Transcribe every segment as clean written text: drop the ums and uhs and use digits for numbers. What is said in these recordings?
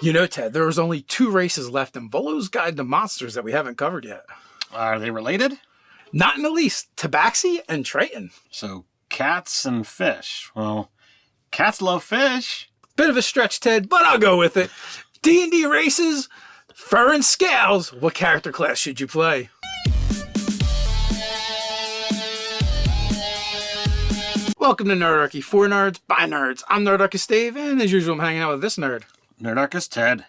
You know, Ted, there's only 2 races left in Volo's Guide to Monsters that we haven't covered yet. Are they related? Not in the least. Tabaxi and Triton. So, cats and fish. Well, cats love fish. Bit of a stretch, Ted, but I'll go with it. D&D races, fur and scales. What character class should you play? Welcome to Nerdarchy, for nerds, by nerds. I'm Nerdarchy Dave, and as usual, I'm hanging out with this nerd. Nerdarchy Ted.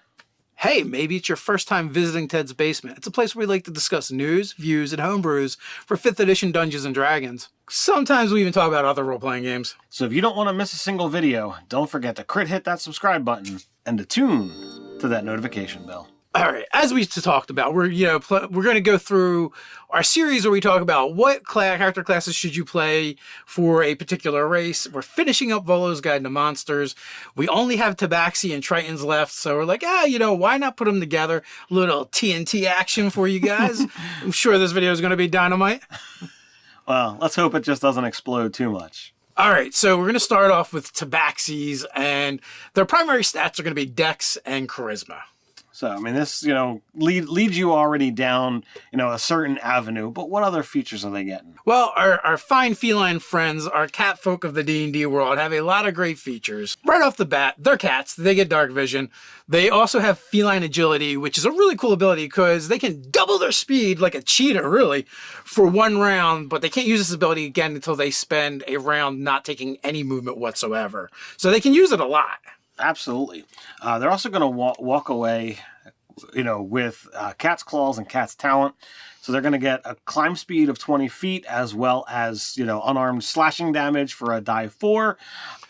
Hey, maybe it's your first time visiting Ted's Basement. It's a place where we like to discuss news, views, and homebrews for 5th edition Dungeons & Dragons. Sometimes we even talk about other role-playing games. So if you don't want to miss a single video, don't forget to hit that subscribe button and to tune to that notification bell. All right, as we talked about, we're going to go through our series where we talk about what character classes should you play for a particular race. We're finishing up Volo's Guide to Monsters. We only have Tabaxi and Tritons left, so we're like, why not put them together? A little TNT action for you guys. I'm sure this video is going to be dynamite. Well, let's hope it just doesn't explode too much. All right, so we're going to start off with Tabaxis, and their primary stats are going to be Dex and Charisma. So, I mean, this, leads you already down, a certain avenue, but what other features are they getting? Well, our fine feline friends, our cat folk of the D&D world, have a lot of great features. Right off the bat, they're cats. They get dark vision. They also have feline agility, which is a really cool ability because they can double their speed like a cheetah, really, for 1 round, but they can't use this ability again until they spend a round not taking any movement whatsoever. So they can use it a lot. Absolutely. They're also going to walk away, with Cat's Claws and Cat's Talent. So they're going to get a climb speed of 20 feet as well as, unarmed slashing damage for a die 4.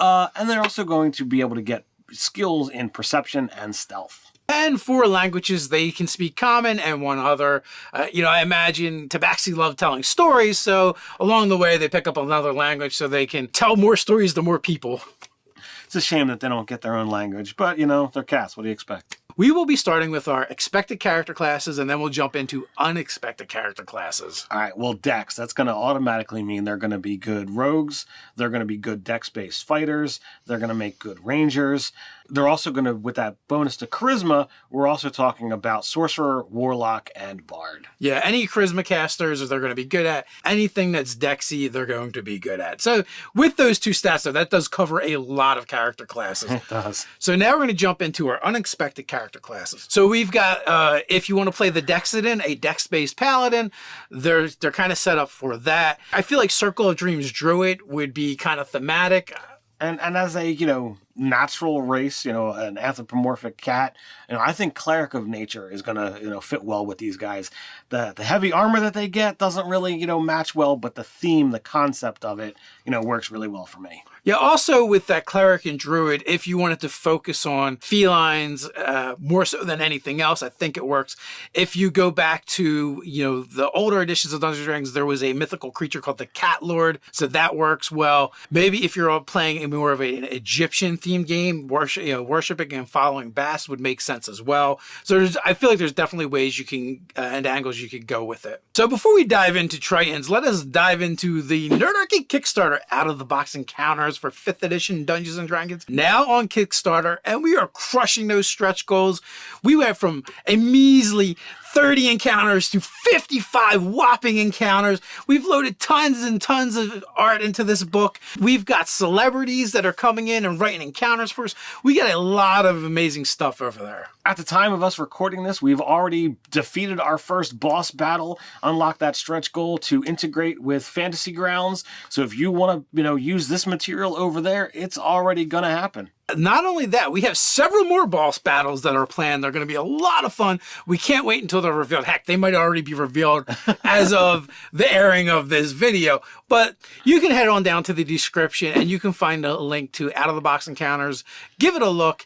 And they're also going to be able to get skills in perception and stealth. And 4 languages, they can speak Common and 1 other. I imagine Tabaxi love telling stories, so along the way they pick up another language so they can tell more stories to more people. It's a shame that they don't get their own language, but, they're cats. What do you expect? We will be starting with our expected character classes, and then we'll jump into unexpected character classes. All right, well, Dex, that's going to automatically mean they're going to be good rogues. They're going to be good Dex-based fighters. They're going to make good rangers. They're also going to, with that bonus to Charisma, we're also talking about Sorcerer, Warlock, and Bard. Yeah, any Charisma casters they're going to be good at. Anything that's Dexy, they're going to be good at. So with those 2 stats, though, that does cover a lot of character classes. It does. So now we're going to jump into our unexpected character classes. So we've got, if you want to play the Dexidin, a Dex-based Paladin, they're kind of set up for that. I feel like Circle of Dreams Druid would be kind of thematic. And as a, natural race, an anthropomorphic cat, I think Cleric of Nature is going to, fit well with these guys. The heavy armor that they get doesn't really, match well, but the theme, the concept of it, works really well for me. Yeah, also with that Cleric and Druid, if you wanted to focus on felines more so than anything else, I think it works. If you go back to, the older editions of Dungeons & Dragons, there was a mythical creature called the Cat Lord, so that works well. Maybe if you're playing more of an Egyptian-themed game, worshiping and following Bast would make sense as well. So I feel like there's definitely ways you can, and angles you could go with it. So before we dive into Tritons, let us dive into the Nerdarchy Kickstarter out-of-the-box encounters for 5th edition Dungeons & Dragons, now on Kickstarter, and we are crushing those stretch goals. We went from a measly 30 encounters to 55 whopping encounters. We've loaded tons and tons of art into this book. We've got celebrities that are coming in and writing encounters for us. We got a lot of amazing stuff over there. At the time of us recording this, we've already defeated our first boss battle, unlocked that stretch goal to integrate with Fantasy Grounds. So if you want to, use this material over there, it's already going to happen. Not only that, we have several more boss battles that are planned. They're going to be a lot of fun. We can't wait until they're revealed. Heck, they might already be revealed as of the airing of this video. But you can head on down to the description and you can find a link to Out of the Box Encounters. Give it a look.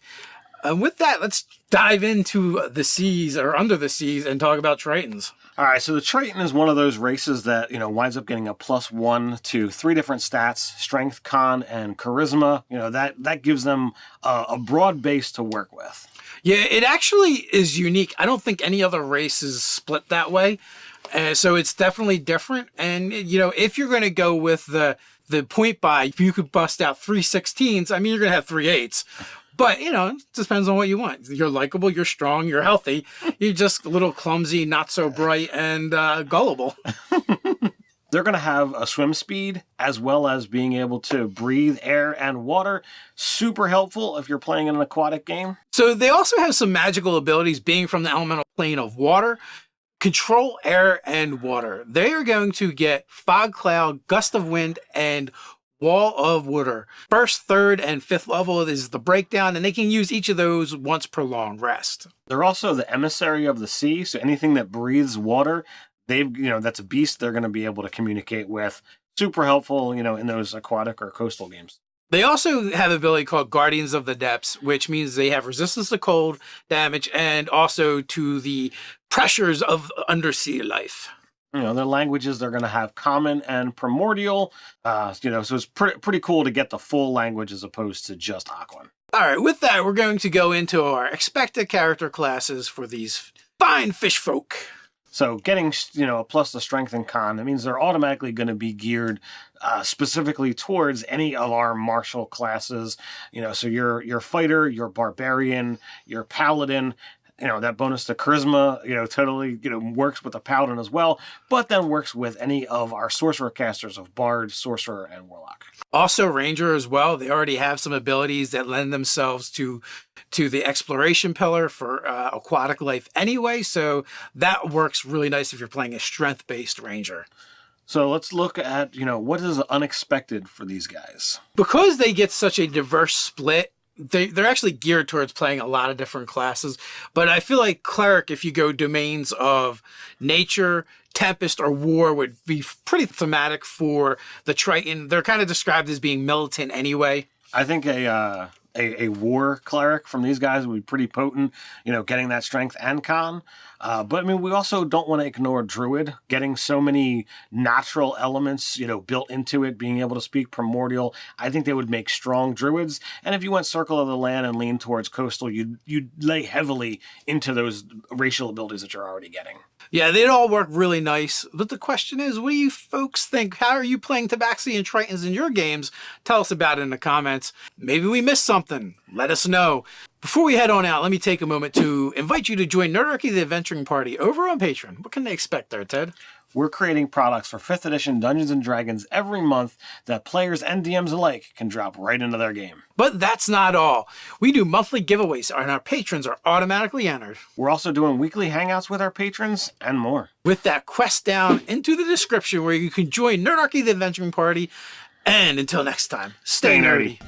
And with that, let's dive into the seas or under the seas and talk about Tritons. All right, so the Triton is one of those races that, winds up getting a +1 to 3 different stats, strength, con, and charisma. That gives them a broad base to work with. Yeah, it actually is unique. I don't think any other race is split that way. So it's definitely different. And, if you're going to go with the point buy, you could bust out 3 16s. I mean, you're going to have 3 8s. But, it depends on what you want. You're likable, you're strong, you're healthy. You're just a little clumsy, not so bright, and gullible. They're going to have a swim speed as well as being able to breathe air and water. Super helpful if you're playing in an aquatic game. So they also have some magical abilities being from the elemental plane of water. Control air and water. They are going to get fog cloud, gust of wind, and wall of water. First, third, and fifth level is the breakdown, and they can use each of those once per long rest. They're also the emissary of the sea, so anything that breathes water, that's a beast they're going to be able to communicate with. Super helpful, in those aquatic or coastal games. They also have an ability called Guardians of the Depths, which means they have resistance to cold damage and also to the pressures of undersea life. Their languages, they're going to have common and primordial. So it's pretty cool to get the full language as opposed to just Aquan. All right, with that, we're going to go into our expected character classes for these fine fish folk. So getting, a plus to strength and con, that means they're automatically going to be geared specifically towards any of our martial classes. So your fighter, your barbarian, your paladin, that bonus to charisma, totally, works with the paladin as well, but then works with any of our sorcerer casters of bard, sorcerer, and warlock. Also ranger as well. They already have some abilities that lend themselves to the exploration pillar for aquatic life anyway. So that works really nice if you're playing a strength-based ranger. So let's look at, what is unexpected for these guys. Because they get such a diverse split, they're actually geared towards playing a lot of different classes. But I feel like cleric, if you go domains of nature, tempest, or war, would be pretty thematic for the Triton. They're kind of described as being militant anyway. I think a war cleric from these guys would be pretty potent, getting that strength and con. But we also don't want to ignore druid, getting so many natural elements, built into it, being able to speak primordial. I think they would make strong druids. And if you went circle of the land and lean towards coastal, you'd lay heavily into those racial abilities that you're already getting. Yeah, they'd all work really nice. But the question is, what do you folks think? How are you playing Tabaxi and Tritons in your games? Tell us about it in the comments. Maybe we missed something. Let us know. Before we head on out, let me take a moment to invite you to join Nerdarchy the Adventuring Party over on Patreon. What can they expect there, Ted? We're creating products for 5th edition Dungeons & Dragons every month that players and DMs alike can drop right into their game. But that's not all. We do monthly giveaways and our patrons are automatically entered. We're also doing weekly hangouts with our patrons and more. With that quest down into the description where you can join Nerdarchy the Adventuring Party. And until next time, stay nerdy.